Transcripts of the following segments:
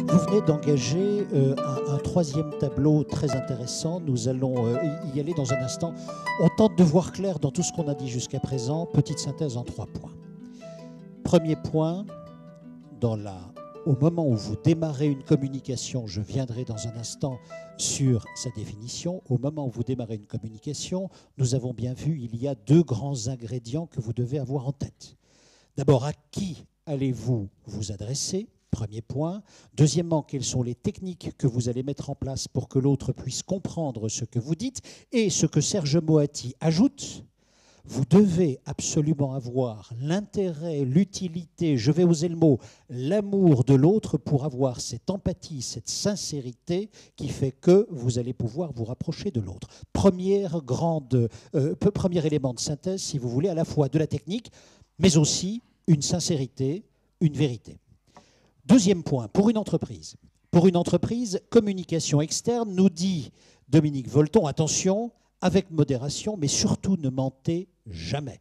Vous venez d'engager un troisième tableau très intéressant. Nous allons y aller dans un instant. On tente de voir clair dans tout ce qu'on a dit jusqu'à présent. Petite synthèse en 3 points. Premier point, au moment où vous démarrez une communication, je viendrai dans un instant sur sa définition, au moment où vous démarrez une communication, nous avons bien vu, il y a 2 grands ingrédients que vous devez avoir en tête. D'abord, à qui allez-vous vous adresser ? Premier point. Deuxièmement, quelles sont les techniques que vous allez mettre en place pour que l'autre puisse comprendre ce que vous dites ? Et ce que Serge Moati ajoute, vous devez absolument avoir l'intérêt, l'utilité, je vais oser le mot, l'amour de l'autre pour avoir cette empathie, cette sincérité qui fait que vous allez pouvoir vous rapprocher de l'autre. Premier élément de synthèse, si vous voulez, à la fois de la technique, mais aussi une sincérité, une vérité. Deuxième point, pour une entreprise. Pour une entreprise, communication externe, nous dit Dominique Volton, attention, avec modération, mais surtout ne mentez jamais.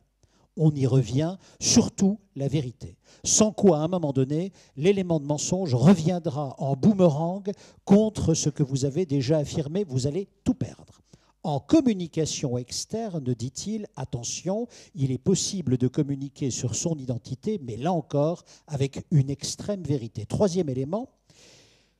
On y revient, surtout la vérité. Sans quoi, à un moment donné, l'élément de mensonge reviendra en boomerang contre ce que vous avez déjà affirmé, vous allez tout perdre. En communication externe, dit-il, attention, il est possible de communiquer sur son identité, mais là encore, avec une extrême vérité. Troisième élément,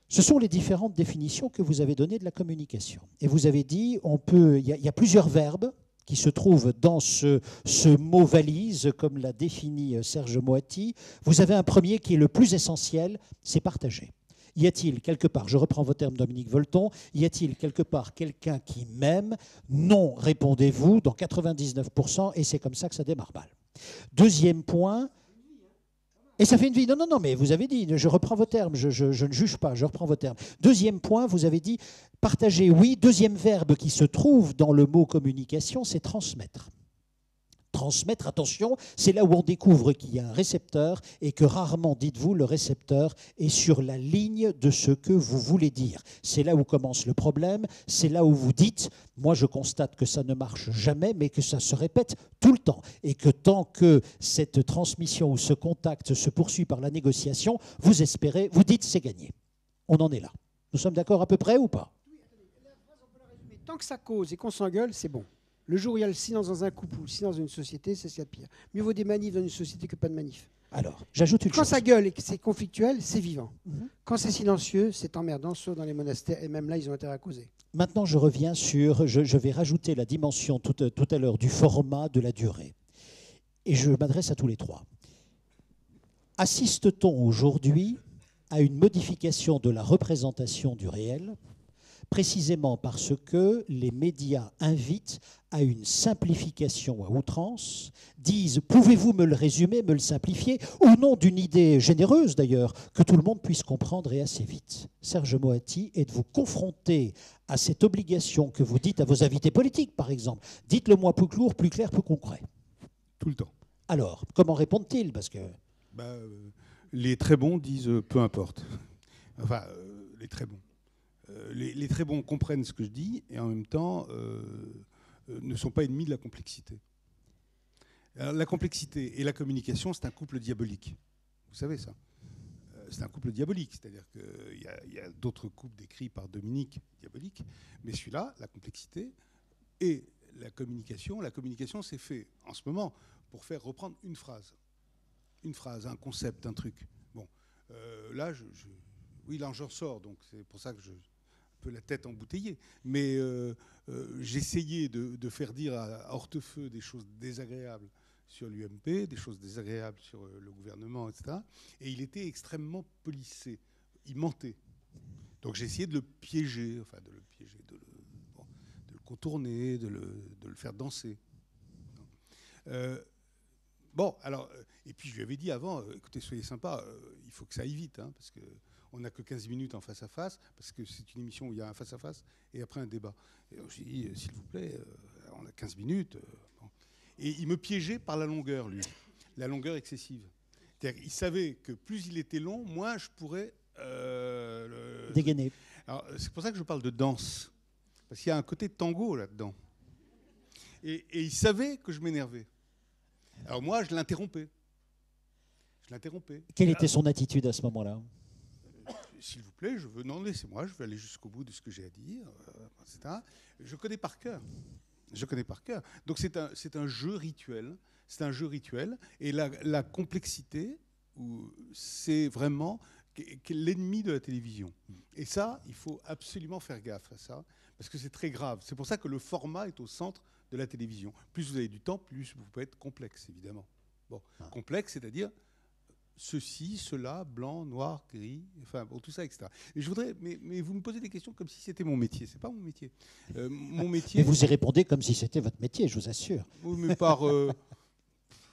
ce sont les différentes définitions que vous avez données de la communication. Et vous avez dit, il y a plusieurs verbes qui se trouvent dans ce mot valise, comme l'a défini Serge Moati. Vous avez un premier qui est le plus essentiel, c'est partager. Y a-t-il quelque part, je reprends vos termes Dominique Volton, y a-t-il quelque part quelqu'un qui m'aime ? Non, répondez-vous, dans 99%, et c'est comme ça que ça démarre mal. Deuxième point, et ça fait une vie. Non, mais vous avez dit, je reprends vos termes, je ne juge pas, je reprends vos termes. Deuxième point, vous avez dit, partager, oui. Deuxième verbe qui se trouve dans le mot communication, c'est transmettre. Transmettre, attention, c'est là où on découvre qu'il y a un récepteur et que rarement, dites-vous, le récepteur est sur la ligne de ce que vous voulez dire. C'est là où commence le problème, c'est là où vous dites, moi je constate que ça ne marche jamais, mais que ça se répète tout le temps. Et que tant que cette transmission ou ce contact se poursuit par la négociation, vous espérez, vous dites c'est gagné. On en est là. Nous sommes d'accord à peu près ou pas ? Tant que ça cause et qu'on s'engueule, c'est bon. Le jour où il y a le silence dans un couple ou le silence dans une société, c'est ce qu'il y a de pire. Mieux vaut des manifs dans une société que pas de manifs. Alors, j'ajoute une chose. Quand ça gueule et que c'est conflictuel, c'est vivant. Quand c'est silencieux, c'est emmerdant, sauf dans les monastères. Et même là, ils ont intérêt à causer. Maintenant, je reviens sur... Je vais rajouter la dimension tout à l'heure du format, de la durée. Et je m'adresse à tous les trois. Assiste-t-on aujourd'hui à une modification de la représentation du réel, précisément parce que les médias invitent à une simplification à outrance, disent « pouvez-vous me le résumer, me le simplifier ?» au nom d'une idée généreuse d'ailleurs, que tout le monde puisse comprendre et assez vite. Serge Moati, êtes-vous confronté à cette obligation que vous dites à vos invités politiques, par exemple ? Dites-le-moi plus lourd, plus clair, plus concret. Tout le temps. Alors, comment répondent-ils ? Parce que... les très bons disent peu importe. Enfin, les très bons. Les très bons comprennent ce que je dis et en même temps ne sont pas ennemis de la complexité. Alors, la complexité et la communication, c'est un couple diabolique. Vous savez ça. C'est un couple diabolique, c'est-à-dire qu'il y a d'autres couples décrits par Dominique diaboliques, mais celui-là, la complexité et la communication c'est fait en ce moment pour faire reprendre une phrase, un concept, un truc. Bon, là, oui, là j'en sors, donc c'est pour ça que je peu la tête embouteillée, mais j'essayais de faire dire à Hortefeux des choses désagréables sur l'UMP, des choses désagréables sur le gouvernement, etc. Et il était extrêmement policé. Il mentait. Donc j'ai essayé de le piéger, de le contourner, de le faire danser. Et puis je lui avais dit avant, écoutez, soyez sympa, il faut que ça aille vite, parce que on n'a que 15 minutes en face-à-face, parce que c'est une émission où il y a un face-à-face et après un débat. Et donc, j'ai dit, s'il vous plaît, on a 15 minutes. Bon. Et il me piégeait par la longueur, lui. La longueur excessive. C'est-à-dire qu'il savait que plus il était long, moins je pourrais... dégainer. Alors, c'est pour ça que je parle de danse. Parce qu'il y a un côté tango là-dedans. Et il savait que je m'énervais. Alors moi, je l'interrompais. Quelle était son attitude à ce moment-là ? s'il vous plaît, je veux, non, laissez-moi, je veux aller jusqu'au bout de ce que j'ai à dire, etc. Je connais par cœur. Je connais par cœur. Donc c'est un jeu rituel. C'est un jeu rituel. Et la complexité, c'est vraiment l'ennemi de la télévision. Et ça, il faut absolument faire gaffe à ça, parce que c'est très grave. C'est pour ça que le format est au centre de la télévision. Plus vous avez du temps, plus vous pouvez être complexe, évidemment. Bon, complexe, c'est-à-dire ceci, cela, blanc, noir, gris, enfin bon, tout ça, etc. Et je voudrais, mais vous me posez des questions comme si c'était mon métier. C'est pas mon métier. Mon métier. Mais vous y répondez comme si c'était votre métier, je vous assure. Oui, mais par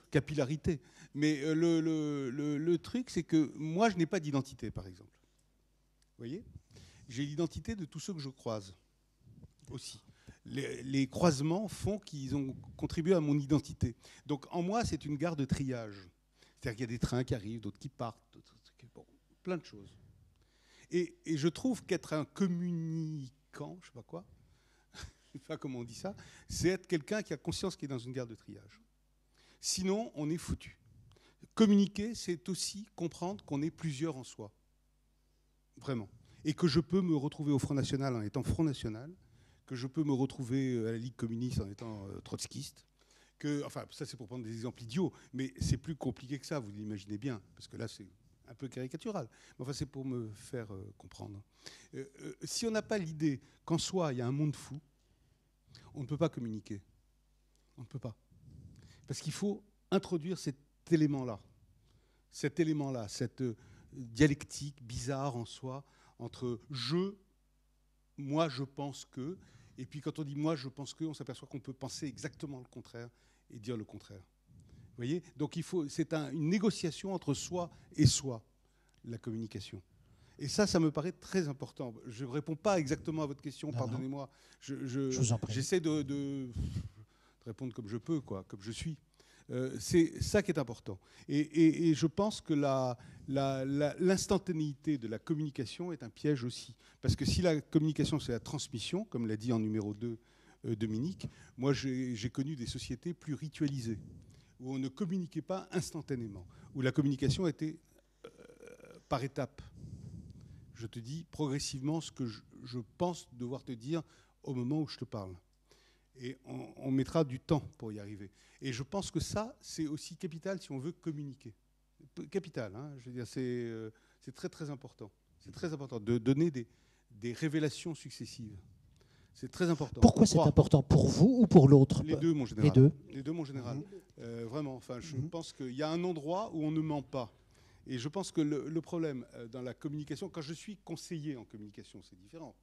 capillarité. Mais le truc, c'est que moi, je n'ai pas d'identité, par exemple. Vous voyez ? J'ai l'identité de tous ceux que je croise aussi. Les croisements font qu'ils ont contribué à mon identité. Donc en moi, c'est une gare de triage. C'est-à-dire qu'il y a des trains qui arrivent, d'autres qui partent, bon, plein de choses. Et je trouve qu'être un communicant, je ne sais pas quoi, je ne sais pas comment on dit ça, c'est être quelqu'un qui a conscience qu'il est dans une gare de triage. Sinon, on est foutu. Communiquer, c'est aussi comprendre qu'on est plusieurs en soi. Vraiment. Et que je peux me retrouver au Front National en étant Front National, que je peux me retrouver à la Ligue communiste en étant trotskiste, enfin, ça c'est pour prendre des exemples idiots, mais c'est plus compliqué que ça, vous l'imaginez bien, parce que là c'est un peu caricatural. Mais enfin, c'est pour me faire comprendre. Si on n'a pas l'idée qu'en soi il y a un monde fou, on ne peut pas communiquer. On ne peut pas. Parce qu'il faut introduire cet élément-là, cette dialectique bizarre en soi, entre moi je pense que, et puis quand on dit moi je pense que, on s'aperçoit qu'on peut penser exactement le contraire et dire le contraire. Vous voyez ? Donc c'est une négociation entre soi et soi, la communication. Et ça me paraît très important. Je ne réponds pas exactement à votre question, pardonnez-moi. Je vous en prie. J'essaie de répondre comme je peux, quoi, comme je suis. C'est ça qui est important. Et je pense que l'instantanéité de la communication est un piège aussi. Parce que si la communication, c'est la transmission, comme l'a dit en numéro 2 Dominique, moi j'ai connu des sociétés plus ritualisées, où on ne communiquait pas instantanément, où la communication était par étapes. Je te dis progressivement ce que je pense devoir te dire au moment où je te parle. Et on mettra du temps pour y arriver. Et je pense que ça, c'est aussi capital si on veut communiquer. Capital, hein, je veux dire, c'est très très important. C'est très important de donner des révélations successives. C'est très important. Pourquoi c'est important ? Pour vous ou pour l'autre ? Les deux, mon général. Les deux. Les deux, mon général. Vraiment, enfin, je pense qu'il y a un endroit où on ne ment pas. Et je pense que le problème dans la communication, quand je suis conseiller en communication, c'est différent.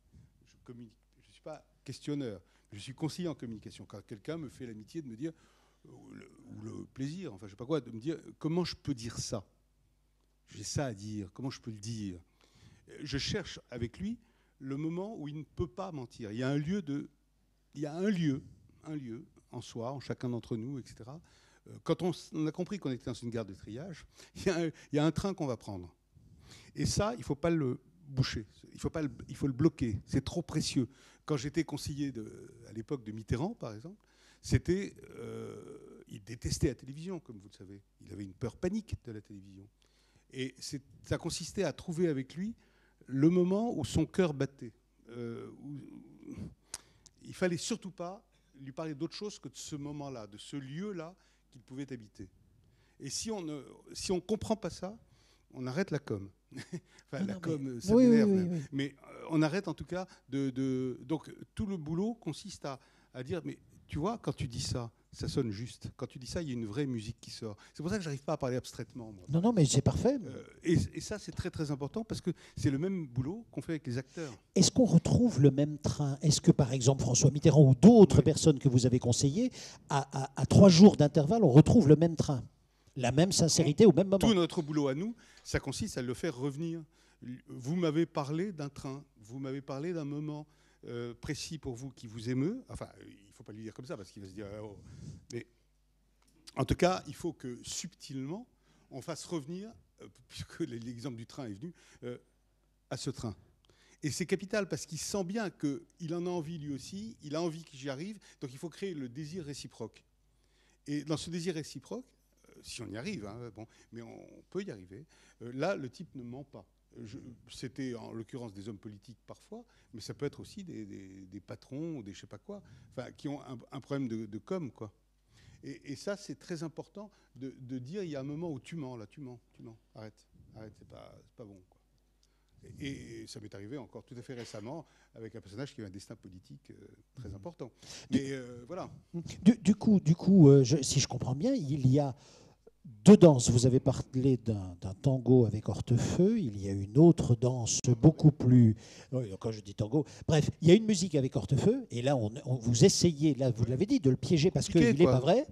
Je ne suis pas questionneur. Je suis conseiller en communication. Quand quelqu'un me fait l'amitié de me dire, ou le plaisir, enfin je sais pas quoi, de me dire comment je peux dire ça. J'ai ça à dire, comment je peux le dire. Je cherche avec lui le moment où il ne peut pas mentir. Il y a un lieu en soi, en chacun d'entre nous, etc. Quand on a compris qu'on était dans une gare de triage, il y a un train qu'on va prendre. Et ça, il ne faut pas le boucher, il faut le bloquer, c'est trop précieux. Quand j'étais conseiller à l'époque de Mitterrand, par exemple, il détestait la télévision, comme vous le savez. Il avait une peur panique de la télévision. Et ça consistait à trouver avec lui le moment où son cœur battait. Il ne fallait surtout pas lui parler d'autre chose que de ce moment-là, de ce lieu-là qu'il pouvait habiter. Et si on ne comprend pas ça, on arrête la com. Enfin, la com, ça m'énerve. Oui. Mais on arrête en tout cas Donc tout le boulot consiste à dire, mais tu vois, quand tu dis ça, ça sonne juste. Quand tu dis ça, il y a une vraie musique qui sort. C'est pour ça que je n'arrive pas à parler abstraitement. Moi. Non, mais c'est parfait. Et ça, c'est très très important parce que c'est le même boulot qu'on fait avec les acteurs. Est-ce qu'on retrouve le même train ? Est-ce que, par exemple, François Mitterrand ou d'autres personnes que vous avez conseillées, à 3 jours d'intervalle, on retrouve le même train ? La même sincérité au même moment. Tout notre boulot à nous, ça consiste à le faire revenir. Vous m'avez parlé d'un train, vous m'avez parlé d'un moment précis pour vous qui vous émeut. Enfin, il ne faut pas lui dire comme ça parce qu'il va se dire... Oh. Mais en tout cas, il faut que subtilement, on fasse revenir, puisque l'exemple du train est venu, à ce train. Et c'est capital parce qu'il sent bien qu'il en a envie lui aussi, il a envie que j'y arrive, donc il faut créer le désir réciproque. Et dans ce désir réciproque, si on y arrive, hein, bon, mais on peut y arriver, là, le type ne ment pas. C'était en l'occurrence des hommes politiques parfois, mais ça peut être aussi des patrons ou des je sais pas quoi, enfin, qui ont un problème de com, quoi. Et ça, c'est très important de dire, il y a un moment où tu mens, là, tu mens, arrête, c'est pas bon, quoi. Et ça m'est arrivé encore tout à fait récemment avec un personnage qui a un destin politique très important. Mais voilà. Du coup, si je comprends bien, il y a deux danses. Vous avez parlé d'un tango avec Hortefeux. Il y a une autre danse beaucoup plus... Quand je dis tango... Bref, il y a une musique avec Hortefeux. Et là, vous essayez, là, vous l'avez dit, de le piéger parce qu'il n'est pas vrai.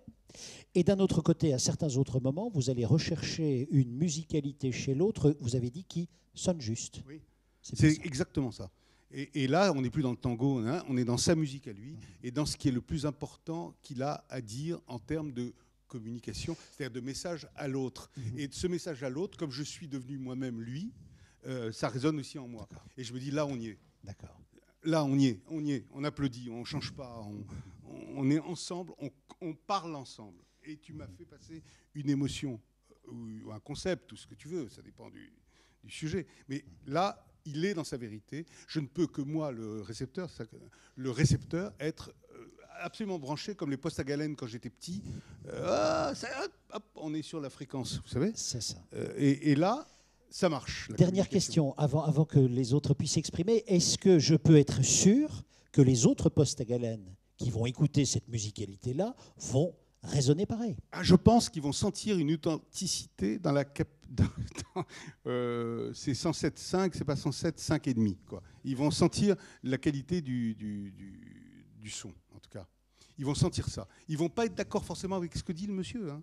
Et d'un autre côté, à certains autres moments, vous allez rechercher une musicalité chez l'autre, vous avez dit, qui sonne juste. Oui, c'est exactement ça. Et là, on n'est plus dans le tango, hein, on est dans sa musique à lui, et dans ce qui est le plus important qu'il a à dire en termes de communication, c'est-à-dire de message à l'autre. Et de ce message à l'autre, comme je suis devenu moi-même lui, ça résonne aussi en moi. Et je me dis, là, on y est. D'accord. Là, on y est. On applaudit, on ne change pas, on est ensemble, on parle ensemble. Et tu m'as fait passer une émotion, ou un concept, tout ce que tu veux, ça dépend du sujet. Mais là, il est dans sa vérité. Je ne peux que moi, le récepteur, être absolument branché comme les postes à galène quand j'étais petit. Hop, on est sur la fréquence, vous savez. C'est ça. Et là, ça marche. Dernière question, avant que les autres puissent s'exprimer. Est-ce que je peux être sûr que les autres postes à galène qui vont écouter cette musicalité-là vont résonner pareil? Je pense qu'ils vont sentir une authenticité dans la c'est 107.5, c'est pas 107.5,5 quoi. Ils vont sentir la qualité du son, en tout cas. Ils vont sentir ça. Ils vont pas être d'accord forcément avec ce que dit le monsieur, hein.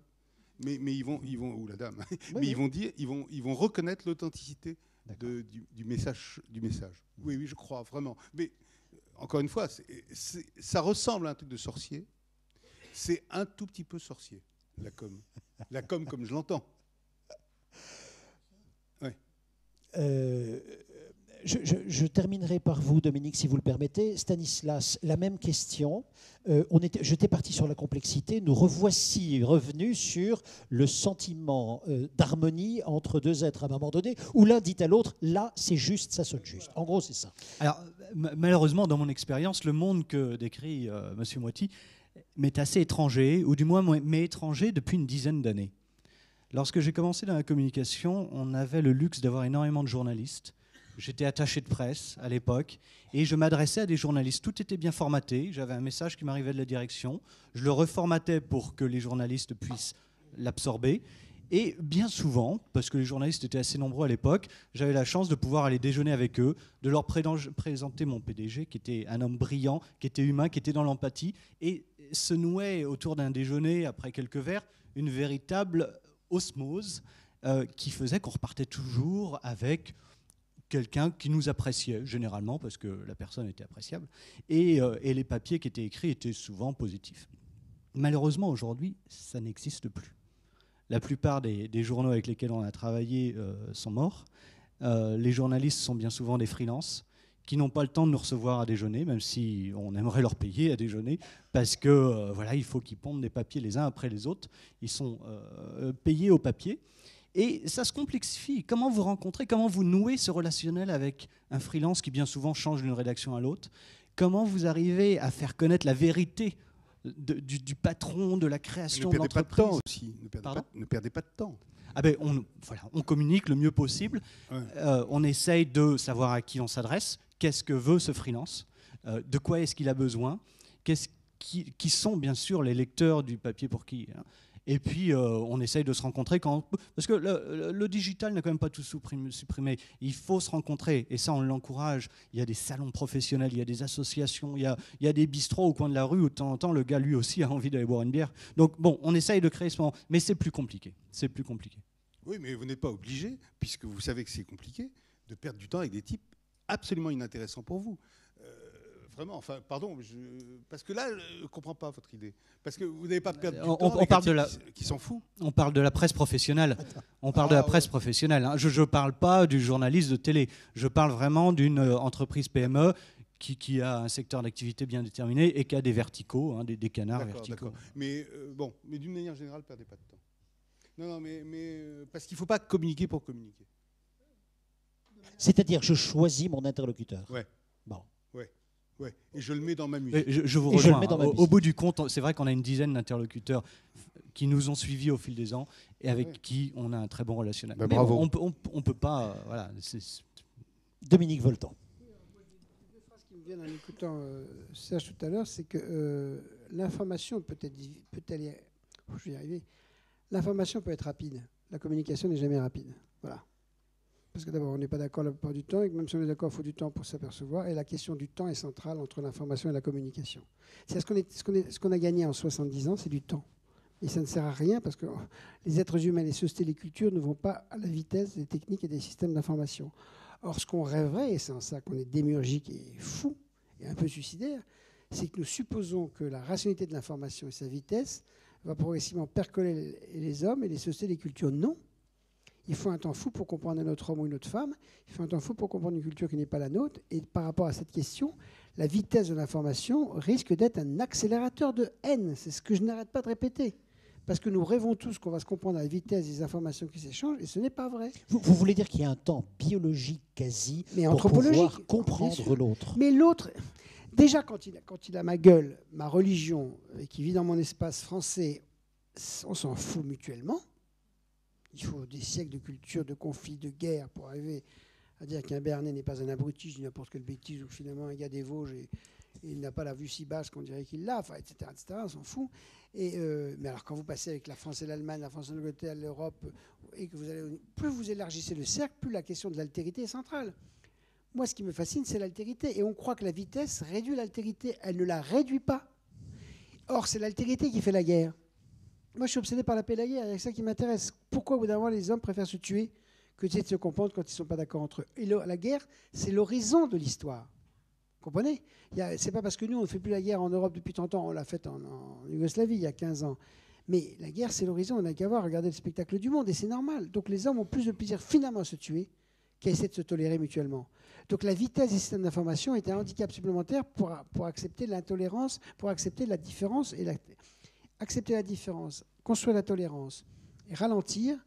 Mais ils vont ou la dame. Oui, mais oui. Ils vont reconnaître l'authenticité du message. Oui, je crois vraiment. Mais encore une fois, ça ressemble à un truc de sorcier. C'est un tout petit peu sorcier, la com. La com comme je l'entends. Ouais. Je terminerai par vous, Dominique, si vous le permettez. Stanislas, la même question. J'étais parti sur la complexité. Nous revoici revenus sur le sentiment d'harmonie entre deux êtres à un moment donné, où l'un dit à l'autre, là, c'est juste, ça sonne juste. En gros, c'est ça. Alors, malheureusement, dans mon expérience, le monde que décrit M. Moiti m'est assez étranger, ou du moins m'est étranger depuis une dizaine d'années. Lorsque j'ai commencé dans la communication, on avait le luxe d'avoir énormément de journalistes. J'étais attaché de presse à l'époque et je m'adressais à des journalistes. Tout était bien formaté. J'avais un message qui m'arrivait de la direction. Je le reformatais pour que les journalistes puissent l'absorber. Et bien souvent, parce que les journalistes étaient assez nombreux à l'époque, j'avais la chance de pouvoir aller déjeuner avec eux, de leur présenter mon PDG, qui était un homme brillant, qui était humain, qui était dans l'empathie. Et se nouait autour d'un déjeuner, après quelques verres, une véritable osmose qui faisait qu'on repartait toujours avec quelqu'un qui nous appréciait, généralement, parce que la personne était appréciable, et les papiers qui étaient écrits étaient souvent positifs. Malheureusement, aujourd'hui, ça n'existe plus. La plupart des journaux avec lesquels on a travaillé sont morts. Les journalistes sont bien souvent des freelances qui n'ont pas le temps de nous recevoir à déjeuner, même si on aimerait leur payer à déjeuner, parce que voilà, il faut qu'ils pondent des papiers les uns après les autres. Ils sont payés au papier. Et ça se complexifie. Comment vous rencontrez, comment vous nouez ce relationnel avec un freelance qui bien souvent change d'une rédaction à l'autre? Comment vous arrivez à faire connaître la vérité du patron, de la création de l'entreprise? Ne perdez pas de temps aussi. Ne perdez pas de temps. Ah ben on communique le mieux possible. Ouais. On essaye de savoir à qui on s'adresse. Qu'est-ce que veut ce freelance? De quoi est-ce qu'il a besoin? Qui sont bien sûr les lecteurs du papier pour qui, hein. Et puis, on essaye de se rencontrer parce que le digital n'a quand même pas tout supprimé. Il faut se rencontrer, et ça, on l'encourage. Il y a des salons professionnels, il y a des associations, il y a des bistrots au coin de la rue où de temps en temps, le gars, lui aussi, a envie d'aller boire une bière. Donc, bon, on essaye de créer ce moment, mais c'est plus compliqué. C'est plus compliqué. Oui, mais vous n'êtes pas obligé, puisque vous savez que c'est compliqué, de perdre du temps avec des types absolument inintéressants pour vous. Vraiment, enfin, pardon, parce que là, je ne comprends pas votre idée. Parce que vous n'avez pas perdu du temps avec un type qui s'en fout. On parle de la presse professionnelle. On parle de la presse professionnelle. Hein. Je ne parle pas du journaliste de télé. Je parle vraiment d'une entreprise PME qui a un secteur d'activité bien déterminé et qui a des verticaux, hein, des canards verticaux. Mais mais d'une manière générale, ne perdez pas de temps. Non, mais parce qu'il ne faut pas communiquer pour communiquer. C'est-à-dire, je choisis mon interlocuteur. Ouais. Bon. Ouais. Et je le mets dans ma musique. Je vous Et je le rejoins. mets dans ma Au musique. bout du compte, c'est vrai qu'on a une dizaine d'interlocuteurs qui nous ont suivis au fil des ans et avec qui on a un très bon relationnel. Bah, Mais bravo. on peut pas. Voilà, Dominique Voltan. Deux phrases qui me viennent en écoutant Serge tout à l'heure, c'est que l'information je vais y arriver. L'information peut être rapide. La communication n'est jamais rapide. Voilà. Parce que d'abord, on n'est pas d'accord la plupart du temps, et que même si on est d'accord, il faut du temps pour s'apercevoir. Et la question du temps est centrale entre l'information et la communication. C'est ce qu'on a gagné en 70 ans, c'est du temps. Et ça ne sert à rien parce que les êtres humains, les sociétés, les cultures ne vont pas à la vitesse des techniques et des systèmes d'information. Or, ce qu'on rêverait, et c'est en ça qu'on est démiurgique et fou, et un peu suicidaire, c'est que nous supposons que la rationalité de l'information et sa vitesse va progressivement percoler les hommes et les sociétés, les cultures. Non. Il faut un temps fou pour comprendre un autre homme ou une autre femme. Il faut un temps fou pour comprendre une culture qui n'est pas la nôtre. Et par rapport à cette question, la vitesse de l'information risque d'être un accélérateur de haine. C'est ce que je n'arrête pas de répéter. Parce que nous rêvons tous qu'on va se comprendre à la vitesse des informations qui s'échangent, et ce n'est pas vrai. Vous voulez dire qu'il y a un temps biologique quasi Mais pour anthropologique, pouvoir comprendre l'autre. Mais l'autre, déjà quand il a ma gueule, ma religion, et qui vit dans mon espace français, on s'en fout mutuellement. Il faut des siècles de culture, de conflits, de guerre pour arriver à dire qu'un Béarnais n'est pas un abruti, je dis n'importe quelle bêtise, ou finalement un gars des Vosges et il n'a pas la vue si basse qu'on dirait qu'il l'a, enfin, etc., on s'en fout. Mais alors quand vous passez avec la France et l'Allemagne, la France et l'Angleterre, l'Europe, et que plus vous élargissez le cercle, plus la question de l'altérité est centrale. Moi, ce qui me fascine, c'est l'altérité. Et on croit que la vitesse réduit l'altérité. Elle ne la réduit pas. Or, c'est l'altérité qui fait la guerre. Moi, je suis obsédé par la paix et la guerre. C'est ça qui m'intéresse. Pourquoi, au bout d'un moment, les hommes préfèrent se tuer que d'essayer de se comprendre quand ils ne sont pas d'accord entre eux? Et la guerre, c'est l'horizon de l'histoire. Vous comprenez? C'est pas parce que nous, on ne fait plus la guerre en Europe depuis 30 ans. On l'a faite en Yougoslavie il y a 15 ans. Mais la guerre, c'est l'horizon. On n'a qu'à voir, regarder le spectacle du monde. Et c'est normal. Donc les hommes ont plus de plaisir finalement à se tuer qu'à essayer de se tolérer mutuellement. Donc la vitesse des systèmes d'information est un handicap supplémentaire pour accepter l'intolérance, pour accepter la différence et accepter la différence, construire la tolérance et ralentir,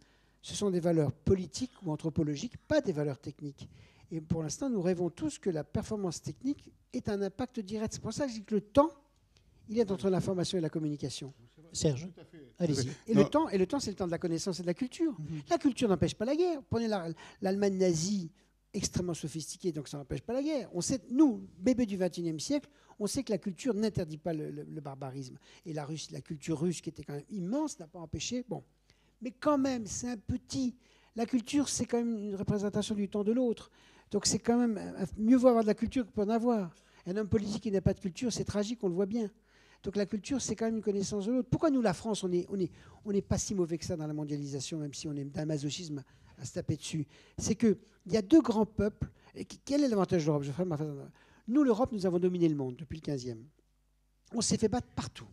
ce sont des valeurs politiques ou anthropologiques, pas des valeurs techniques. Et pour l'instant, nous rêvons tous que la performance technique ait un impact direct. C'est pour ça que je dis que le temps, il est entre l'information et la communication. Serge, allez-y. Et le temps, c'est le temps de la connaissance et de la culture. La culture n'empêche pas la guerre. Prenez l'Allemagne nazie, extrêmement sophistiquée, donc ça n'empêche pas la guerre. On sait, nous, bébés du XXIe siècle, on sait que la culture n'interdit pas le barbarisme. Et la culture russe, qui était quand même immense, n'a pas empêché. Bon. Mais quand même, c'est un petit... La culture, c'est quand même une représentation du temps de l'autre. Donc c'est quand même... Mieux vaut avoir de la culture que pas en avoir. Un homme politique qui n'a pas de culture, c'est tragique, on le voit bien. Donc la culture, c'est quand même une connaissance de l'autre. Pourquoi nous, la France, on n'est pas si mauvais que ça dans la mondialisation, même si on est d'un masochisme à se taper dessus? C'est qu'il y a deux grands peuples. Et quel est l'avantage de l'Europe? Nous, l'Europe, nous avons dominé le monde depuis le 15e. On s'est fait battre partout.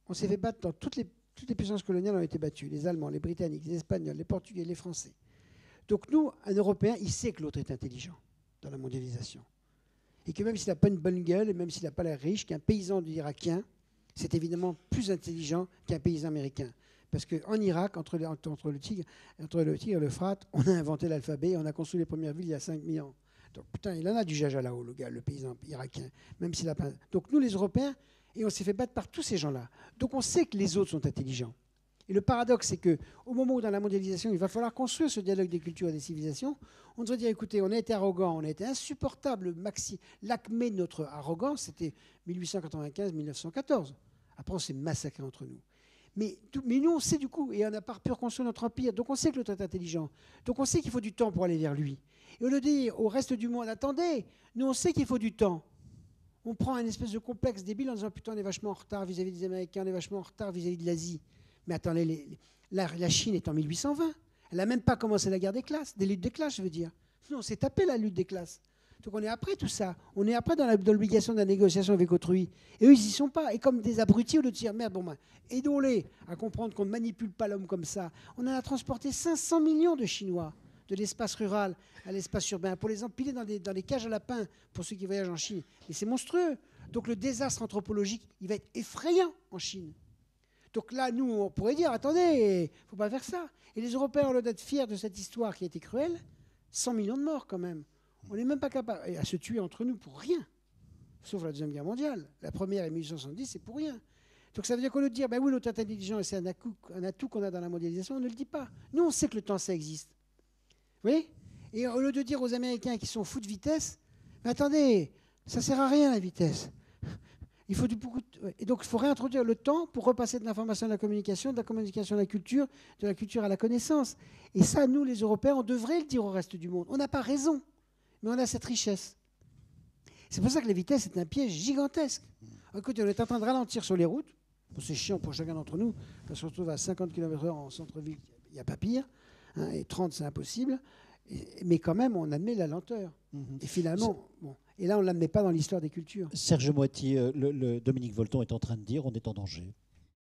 On s'est fait battre dans toutes les puissances coloniales ont été battues. Les Allemands, les Britanniques, les Espagnols, les Portugais, les Français. Donc nous, un Européen, il sait que l'autre est intelligent dans la mondialisation. Et que même s'il n'a pas une bonne gueule, et même s'il n'a pas l'air riche, qu'un paysan irakien, c'est évidemment plus intelligent qu'un paysan américain. Parce qu'en Irak, entre le Tigre et l'Euphrate, on a inventé l'alphabet et on a construit les premières villes il y a 5000 ans. Donc putain, il en a du jaja là-haut, le gars, le paysan irakien. Même s'il a pas... Donc nous, les Européens, et on s'est fait battre par tous ces gens-là. Donc on sait que les autres sont intelligents. Et le paradoxe, c'est qu'au moment où dans la mondialisation, il va falloir construire ce dialogue des cultures et des civilisations, on devrait dire, écoutez, on a été arrogants, on a été insupportable. L'acmé de notre arrogance, c'était 1895-1914. Après, on s'est massacré entre nous. Mais nous, on sait du coup, et on n'a pas pu reconstruire notre empire, donc on sait que l'autre est intelligent. Donc on sait qu'il faut du temps pour aller vers lui. Et au lieu de dire au reste du monde, attendez, nous on sait qu'il faut du temps. On prend un espèce de complexe débile en disant, putain, on est vachement en retard vis-à-vis des Américains, on est vachement en retard vis-à-vis de l'Asie. Mais attendez, la Chine est en 1820. Elle n'a même pas commencé la guerre des classes, des luttes des classes, je veux dire. Nous, on s'est tapé la lutte des classes. Donc on est après tout ça. On est après dans l'obligation de la négociation avec autrui. Et eux, ils n'y sont pas. Et comme des abrutis, au lieu de dire, merde, aidons-les à comprendre qu'on ne manipule pas l'homme comme ça. On en a transporté 500 millions de Chinois de l'espace rural à l'espace urbain pour les empiler dans des cages à lapins pour ceux qui voyagent en Chine. Mais c'est monstrueux. Donc le désastre anthropologique, il va être effrayant en Chine. Donc là, nous, on pourrait dire, attendez, il ne faut pas faire ça. Et les Européens, au lieu d'être fiers de cette histoire qui a été cruelle, 100 millions de morts quand même. On n'est même pas capable à se tuer entre nous pour rien. Sauf la Deuxième Guerre mondiale. La première, en 1870, c'est pour rien. Donc ça veut dire qu'au lieu de dire, ben oui, l'autre est intelligent et c'est un atout qu'on a dans la mondialisation, on ne le dit pas. Nous, on sait que le temps, ça existe. Vous voyez? Et au lieu de dire aux Américains qui sont fous de vitesse, mais attendez, ça ne sert à rien la vitesse. Il faut Et donc il faut réintroduire le temps pour repasser de l'information à la communication, de la communication à la culture, de la culture à la connaissance. Et ça, nous, les Européens, on devrait le dire au reste du monde. On n'a pas raison, mais on a cette richesse. C'est pour ça que la vitesse est un piège gigantesque. Écoutez, on est en train de ralentir sur les routes. Bon, c'est chiant pour chacun d'entre nous, parce qu'on se retrouve à 50 km/h en centre-ville, il n'y a pas pire, hein, et 30, c'est impossible. Mais quand même, on admet la lenteur. Et finalement, et là, on ne l'admet pas dans l'histoire des cultures. Serge Moiti, Dominique Volton est en train de dire on est en danger.